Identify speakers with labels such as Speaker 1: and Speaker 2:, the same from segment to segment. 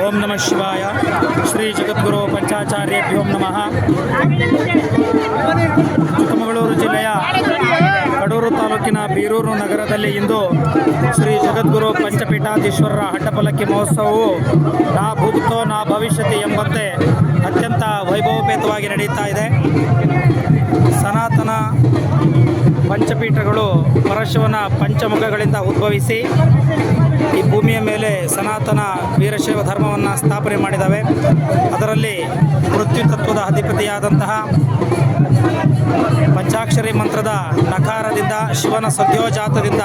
Speaker 1: ಓಂ ನಮಃ ಶಿವಾಯ. ಶ್ರೀ ಜಗದ್ಗುರು ಪಂಚಾಚಾರ್ಯೇಭ್ಯೋ ನಮಃ. ಚಿಕ್ಕಮಗಳೂರು ಜಿಲ್ಲೆಯ ಕಡೂರು ತಾಲೂಕಿನ ಬೀರೂರು ನಗರದಲ್ಲಿ ಇಂದು ಶ್ರೀ ಜಗದ್ಗುರು ಪಂಚಪೀಠಾಧೀಶ್ವರರ ಅಡ್ಡಪಲ್ಲಕ್ಕಿ ಮಹೋತ್ಸವವು ನಾ ಭೂತೋ ನಾ ಭವಿಷ್ಯತಿ ಎಂಬಂತೆ ಅತ್ಯಂತ ವೈಭವೋಪೇತವಾಗಿ ನಡೆಯುತ್ತಾ ಇದೆ. ಸನಾತನ ಪಂಚಪೀಠಗಳು ಪರಶಿವನ ಪಂಚಮುಖಗಳಿಂದ ಉದ್ಭವಿಸಿ ಈ ಭೂಮಿಯ ಮೇಲೆ ಸನಾತನ ವೀರಶೈವ ಧರ್ಮವನ್ನು ಸ್ಥಾಪನೆ ಮಾಡಿದ್ದಾವೆ. ಅದರಲ್ಲಿ ಮೃತ್ಯು ತತ್ವದ ಅಧಿಪತಿಯಾದಂತಹ ಪಂಚಾಕ್ಷರಿ ಮಂತ್ರದ ನಕಾರದಿಂದ ಶಿವನ ಸದ್ಯೋಜಾತದಿಂದ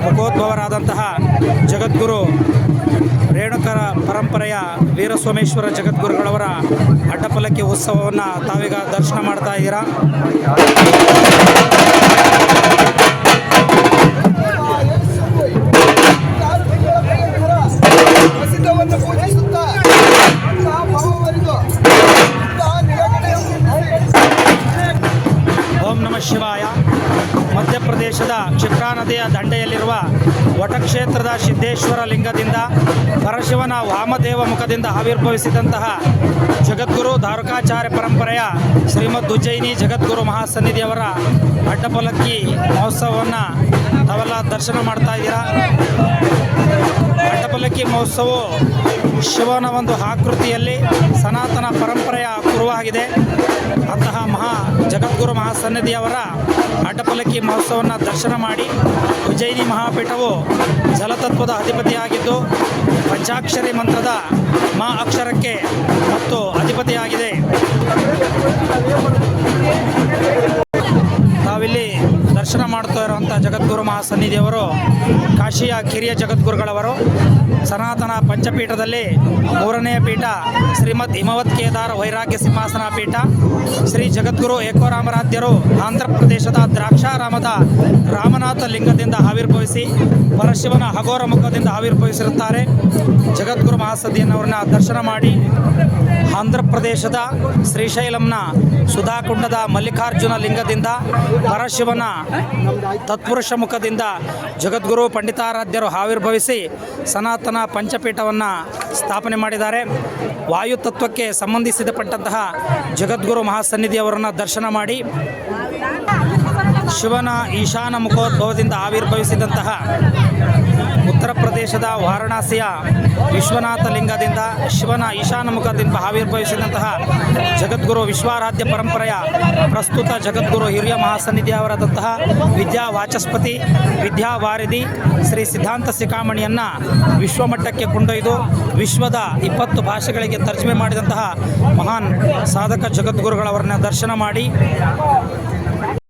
Speaker 1: ಮುಖೋದ್ಭವರಾದಂತಹ ಜಗದ್ಗುರು ರೇಣುಕರ ಪರಂಪರೆಯ ವೀರಸೋಮೇಶ್ವರ ಜಗದ್ಗುರುಗಳವರ ಅಡ್ಡಪಲ್ಲಕ್ಕಿ ಉತ್ಸವವನ್ನು ತಾವೀಗ ದರ್ಶನ ಮಾಡ್ತಾ ಇದ್ದೀರಾ. ಓಂ ನಮಃ ಶಿವಾಯ. ಮಧ್ಯಪ್ರದೇಶದ ಕ್ಷಿಪ್ರಾ ನದಿಯ ದಂಡೆಯಲ್ಲಿರುವ ವಟಕ್ಷೇತ್ರದ ಸಿದ್ದೇಶ್ವರ ಲಿಂಗದಿಂದ ಪರಶಿವನ ವಾಮದೇವ ಮುಖದಿಂದ ಆವಿರ್ಭವಿಸಿದಂತಹ ಜಗದ್ಗುರು ಧಾರಕಾಚಾರ್ಯ ಪರಂಪರೆಯ ಶ್ರೀಮದ್ ಉಜ್ಜಯಿನಿ ಜಗದ್ಗುರು ಮಹಾಸನ್ನಿಧಿಯವರ ಅಡ್ಡಪಲ್ಲಕ್ಕಿ ಮಹೋತ್ಸವವನ್ನು ತಾವೆಲ್ಲ ದರ್ಶನ ಮಾಡ್ತಾ ಇದ್ದೀರಾ. ಅಡ್ಡಪಲ್ಲಕ್ಕಿ ಮಹೋತ್ಸವವು ಶಿವನ ಒಂದು ಆಕೃತಿಯಲ್ಲಿ ಸನಾತನ ಪರಂಪರೆಯ ಕುರುವಾಗಿದೆ. ಅಂತಹ ಜಗದ್ಗುರು ಮಹಾಸನ್ನಿಧಿಯವರ ಅಡ್ಡಪಲ್ಲಕ್ಕಿ ಮಹೋತ್ಸವವನ್ನು ದರ್ಶನ ಮಾಡಿ ಉಜ್ಜಯಿನಿ ಮಹಾಪೀಠವು ಜಲತತ್ವದ ಅಧಿಪತಿಯಾಗಿದ್ದು ಪಂಚಾಕ್ಷರಿ ಮಂತ್ರದ ಮಾ ಅಕ್ಷರಕ್ಕೆ ಮತ್ತು ಅಧಿಪತಿಯಾಗಿದೆ. ನಾವಿಲ್ಲಿ ದರ್ಶನ ಮಾಡ್ತಾ ಇರುವಂಥ ಜಗದ್ಗುರು ಮಹಾಸನ್ನಿಧಿಯವರು ಕಾಶಿಯ ಕಿರಿಯ ಜಗದ್ಗುರುಗಳವರು. ಸನಾತನ ಪಂಚಪೀಠದಲ್ಲಿ ಮೂರನೆಯ ಪೀಠ ಶ್ರೀಮದ್ ಹಿಮವತ್ ಕೇದಾರ ವೈರಾಗ್ಯ ಸಿಂಹಾಸನ ಪೀಠ. ಶ್ರೀ ಜಗದ್ಗುರು ಏಕೋರಾಮರಾಧ್ಯರು ಆಂಧ್ರ ಪ್ರದೇಶದ ದ್ರಾಕ್ಷಾರಾಮದ ರಾಮನಾಥ ಲಿಂಗದಿಂದ ಆವಿರ್ಭವಿಸಿ ಪರಶಿವನ ಹಗೋರ ಮುಖದಿಂದ ಆವಿರ್ಭವಿಸಿರುತ್ತಾರೆ. ಜಗದ್ಗುರು ಮಹಾಸನ್ನಿಧಿಯನ್ನವರನ್ನ ದರ್ಶನ ಮಾಡಿ ಆಂಧ್ರ ಪ್ರದೇಶದ ಶ್ರೀಶೈಲಂನ ಸುಧಾಕುಂಡದ ಮಲ್ಲಿಕಾರ್ಜುನ ಲಿಂಗದಿಂದ ಪರಶಿವನ ತತ್ಪುರುಷ ಮುಖದಿಂದ ಜಗದ್ಗುರು ಪಂಡಿತಾರಾಧ್ಯರು ಆವಿರ್ಭವಿಸಿ ಸನಾತನ ಪಂಚಪೀಠವನ್ನು ಸ್ಥಾಪನೆ ಮಾಡಿದ್ದಾರೆ. ವಾಯುತತ್ವಕ್ಕೆ ಸಂಬಂಧಿಸಿದಪಟ್ಟಂತಹ ಜಗದ್ಗುರು ಮಹಾಸನ್ನಿಧಿಯವರನ್ನು ದರ್ಶನ ಮಾಡಿ ಶಿವನ ಈಶಾನ ಮುಖೋದ್ಭವದಿಂದ ಆವಿರ್ಭವಿಸಿದಂತಹ ಉತ್ತರ ಪ್ರದೇಶದ ವಾರಣಾಸಿಯ ವಿಶ್ವನಾಥ ಲಿಂಗದಿಂದ ಶಿವನ ಈಶಾನ ಮುಖದಿಂದ ಆವಿರ್ಭವಿಸಿದಂತಹ ಜಗದ್ಗುರು ವಿಶ್ವಾರಾಧ್ಯ ಪರಂಪರೆಯ ಪ್ರಸ್ತುತ ಜಗದ್ಗುರು ಹಿರಿಯ ಮಹಾಸನ್ನಿಧಿಯವರಾದಂತಹ ವಿದ್ಯಾವಾಚಸ್ಪತಿ ವಿದ್ಯಾವಾರಿಧಿ ಶ್ರೀ ಸಿದ್ಧಾಂತ ಶಿಖಾಮಣಿಯನ್ನು ವಿಶ್ವಮಟ್ಟಕ್ಕೆ ಕೊಂಡೊಯ್ದು ವಿಶ್ವದ 20 ಭಾಷೆಗಳಿಗೆ ತರ್ಜುಮೆ ಮಾಡಿದಂತಹ ಮಹಾನ್ ಸಾಧಕ ಜಗದ್ಗುರುಗಳವರನ್ನ ದರ್ಶನ ಮಾಡಿ